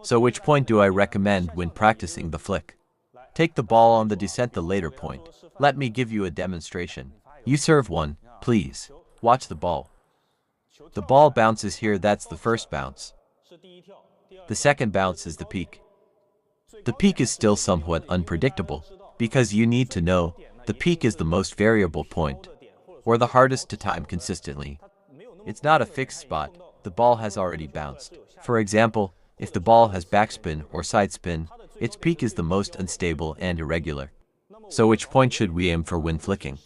So which point do I recommend when practicing the flick? Take the ball on the descent, the later point. Let me give you a demonstration. You serve one, please. Watch the ball. The ball bounces here, that's the first bounce. The second bounce is the peak. The peak is still somewhat unpredictable, because you need to know the peak is the most variable point, or the hardest to time consistently. It's not a fixed spot, the ball has already bounced. For example, if the ball has backspin or side spin, its peak is the most unstable and irregular. So which point should we aim for when flicking?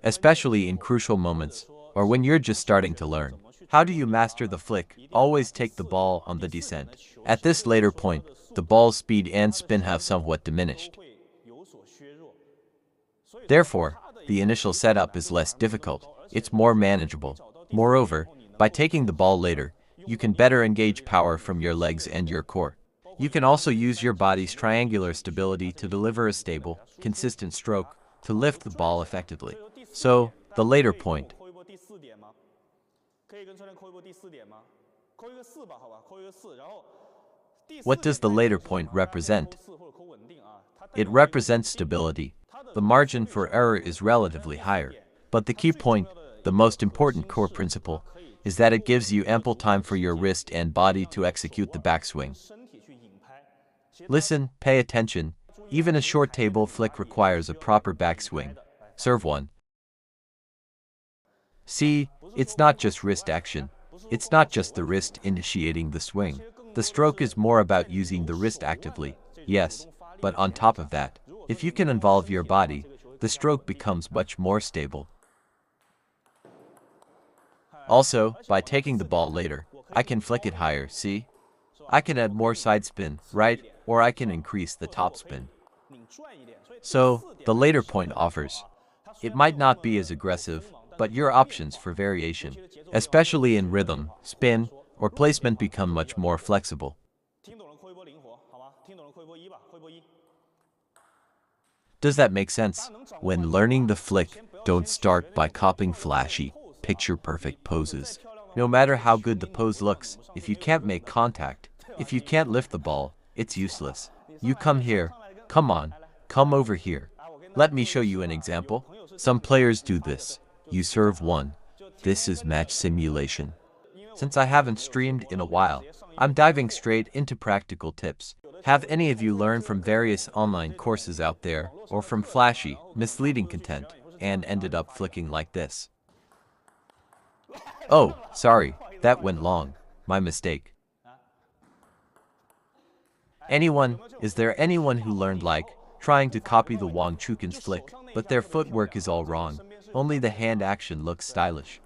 Especially in crucial moments, or when you're just starting to learn. How do you master the flick? Always take the ball on the descent. At this later point, the ball's speed and spin have somewhat diminished. Therefore, the initial setup is less difficult, it's more manageable. Moreover, by taking the ball later, you can better engage power from your legs and your core. You can also use your body's triangular stability to deliver a stable, consistent stroke, to lift the ball effectively. So, the later point. What does the later point represent? It represents stability. The margin for error is relatively higher, but the key point, the most important core principle, is that it gives you ample time for your wrist and body to execute the backswing. Listen, pay attention, even a short table flick requires a proper backswing. Serve one. See, it's not just wrist action. It's not just the wrist initiating the swing. The stroke is more about using the wrist actively, yes, but on top of that, if you can involve your body, the stroke becomes much more stable. Also, by taking the ball later, I can flick it higher, see? I can add more side spin, right? Or I can increase the top spin. So, the later point offers. It might not be as aggressive, but your options for variation, especially in rhythm, spin, or placement become much more flexible. Does that make sense? When learning the flick, don't start by copying flashy, picture-perfect poses. No matter how good the pose looks, if you can't make contact, if you can't lift the ball, it's useless. You come here, come on, come over here. Let me show you an example. Some players do this. You serve one. This is match simulation. Since I haven't streamed in a while, I'm diving straight into practical tips. Have any of you learned from various online courses out there, or from flashy, misleading content, and ended up flicking like this? Oh, sorry, that went long. My mistake. Is there anyone who learned like, trying to copy the Wang Chuqin's flick, but their footwork is all wrong, only the hand action looks stylish?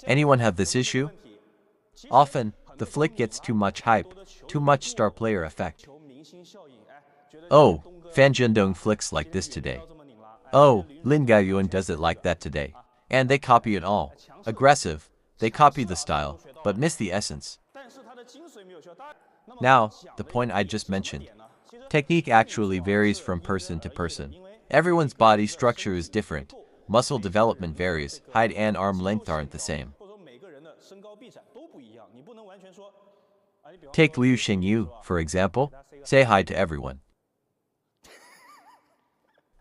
Anyone have this issue? Often, the flick gets too much hype, too much star player effect. Oh, Fan Zhendong flicks like this today. Oh, Lin Gaoyuan does it like that today. And they copy it all. Aggressive, they copy the style, but miss the essence. Now, the point I just mentioned. Technique actually varies from person to person. Everyone's body structure is different. Muscle development varies, height and arm length aren't the same. Take Liu Xingyu, for example. Say hi to everyone.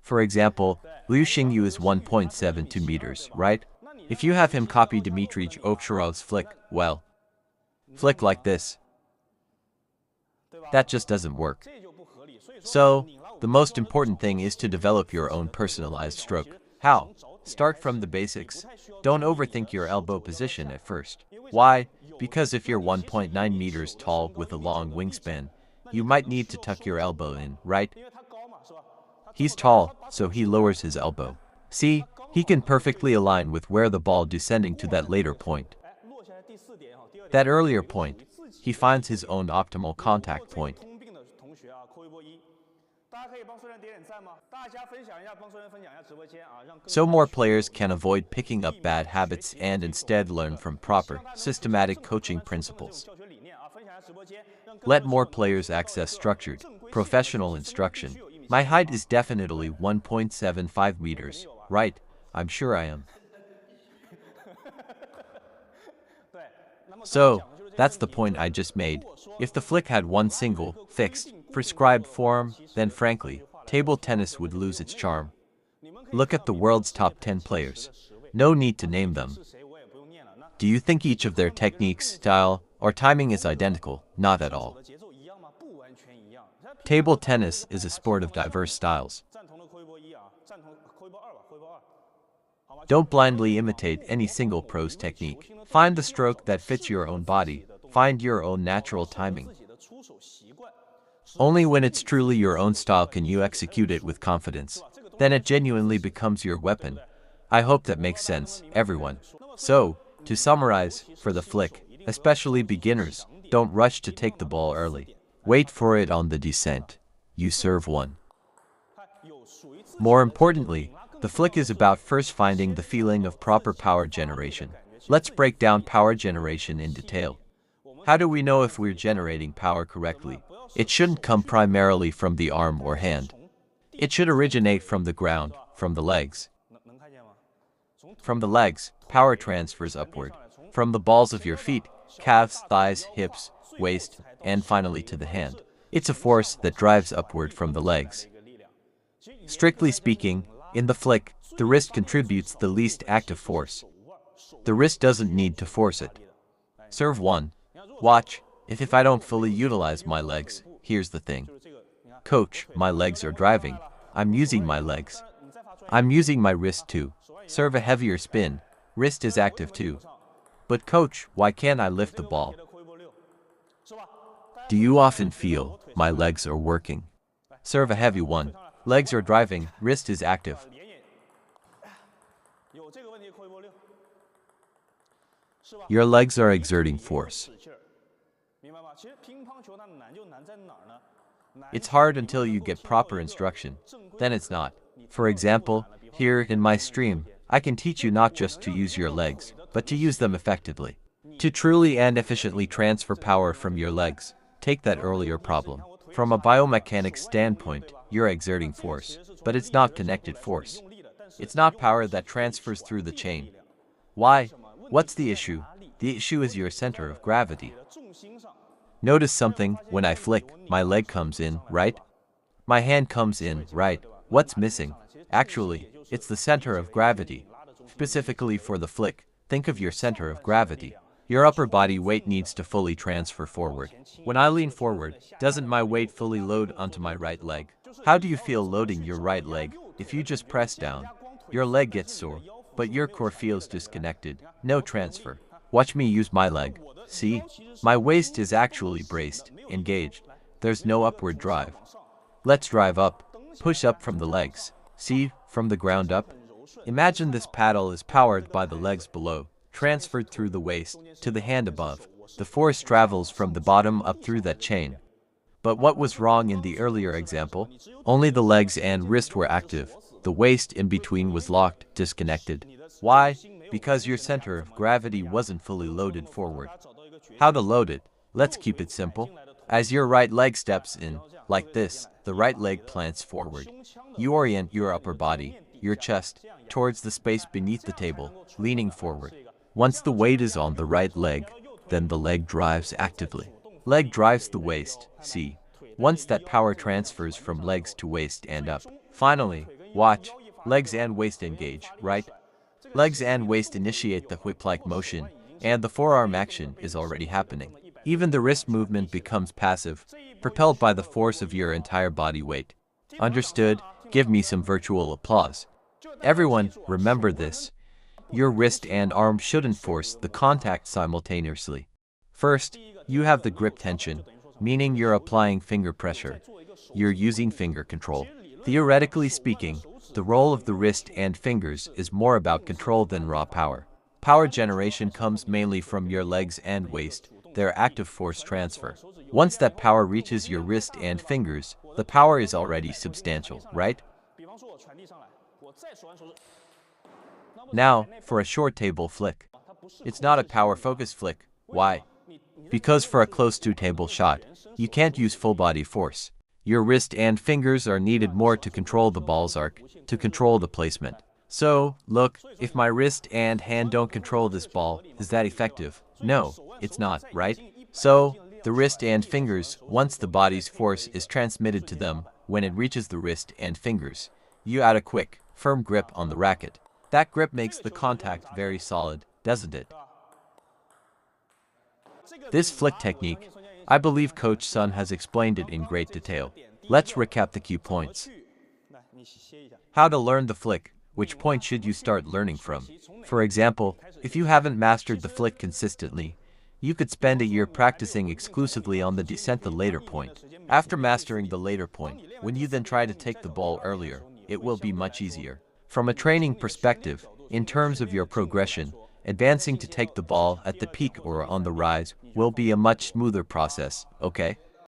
For example, Liu Xingyu is 1.72 meters, right? If you have him copy Dmitry Ovcharov's flick, well, flick like this. That just doesn't work. So, the most important thing is to develop your own personalized stroke. How? Start from the basics. Don't overthink your elbow position at first. Why? Because if you're 1.9 meters tall with a long wingspan, you might need to tuck your elbow in, right? He's tall, so he lowers his elbow. See, he can perfectly align with where the ball descending to that later point. That earlier point, he finds his own optimal contact point. So more players can avoid picking up bad habits and instead learn from proper, systematic coaching principles. Let more players access structured, professional instruction. My height is definitely 1.75 meters, right? I'm sure I am. So, That's the point I just made. If the flick had one single, fixed, prescribed form, then frankly, table tennis would lose its charm. Look at the world's top 10 players. No need to name them. Do you think each of their techniques, style, or timing is identical? Not at all. Table tennis is a sport of diverse styles. Don't blindly imitate any single pro's technique. Find the stroke that fits your own body. Find your own natural timing. Only when it's truly your own style can you execute it with confidence. Then it genuinely becomes your weapon. I hope that makes sense, everyone. So, to summarize, for the flick, especially beginners, don't rush to take the ball early. Wait for it on the descent. You serve one. More importantly, the flick is about first finding the feeling of proper power generation. Let's break down power generation in detail. How do we know if we're generating power correctly? It shouldn't come primarily from the arm or hand. It should originate from the ground, from the legs. From the legs, power transfers upward. From the balls of your feet, calves, thighs, hips, waist, and finally to the hand. It's a force that drives upward from the legs. Strictly speaking, in the flick, the wrist contributes the least active force. The wrist doesn't need to force it. Serve one. Watch, if I don't fully utilize my legs, here's the thing. Coach, my legs are driving. I'm using my legs. I'm using my wrist too. Serve a heavier spin. Wrist is active too. But coach, why can't I lift the ball? Do you often feel, my legs are working? Serve a heavy one. Legs are driving, wrist is active. Your legs are exerting force. It's hard until you get proper instruction. Then it's not. For example, here in my stream, I can teach you not just to use your legs, but to use them effectively. To truly and efficiently transfer power from your legs. Take that earlier problem. From a biomechanics standpoint, you're exerting force, but it's not connected force. It's not power that transfers through the chain. Why? What's the issue? The issue is your center of gravity. Notice something, when I flick, my leg comes in, right? My hand comes in, right? What's missing? Actually, it's the center of gravity. Specifically for the flick, think of your center of gravity. Your upper body weight needs to fully transfer forward. When I lean forward, doesn't my weight fully load onto my right leg? How do you feel loading your right leg? If you just press down, your leg gets sore, but your core feels disconnected. No transfer. Watch me use my leg. See? My waist is actually braced, engaged. There's no upward drive. Let's drive up. Push up from the legs. See? From the ground up. Imagine this paddle is powered by the legs below, transferred through the waist to the hand above. The force travels from the bottom up through that chain. But what was wrong in the earlier example? Only the legs and wrist were active. The waist in between was locked, disconnected. Why? Because your center of gravity wasn't fully loaded forward. How to load it? Let's keep it simple. As your right leg steps in, like this, the right leg plants forward. You orient your upper body, your chest, towards the space beneath the table, leaning forward. Once the weight is on the right leg, then the leg drives actively. Leg drives the waist, see? Once that power transfers from legs to waist and up. Finally, watch, legs and waist engage, right? Legs and waist initiate the whip-like motion, and the forearm action is already happening. Even the wrist movement becomes passive, propelled by the force of your entire body weight. Understood? Give me some virtual applause. Everyone, remember this. Your wrist and arm shouldn't force the contact simultaneously. First, you have the grip tension, meaning you're applying finger pressure. You're using finger control. Theoretically speaking, the role of the wrist and fingers is more about control than raw power. Power generation comes mainly from your legs and waist, their active force transfer. Once that power reaches your wrist and fingers, the power is already substantial, right? Now, for a short table flick. It's not a power-focused flick. Why? Because for a close-to-table shot, you can't use full-body force. Your wrist and fingers are needed more to control the ball's arc, to control the placement. So, look, if my wrist and hand don't control this ball, is that effective? No, it's not, right? So, the wrist and fingers, once the body's force is transmitted to them, when it reaches the wrist and fingers, you add a quick, firm grip on the racket. That grip makes the contact very solid, doesn't it? This flick technique, I believe Coach Sun has explained it in great detail. Let's recap the key points. How to learn the flick. Which point should you start learning from? For example, if you haven't mastered the flick consistently, you could spend a year practicing exclusively on the descent the later point. After mastering the later point, when you then try to take the ball earlier, it will be much easier. From a training perspective, in terms of your progression, advancing to take the ball at the peak or on the rise will be a much smoother process, okay?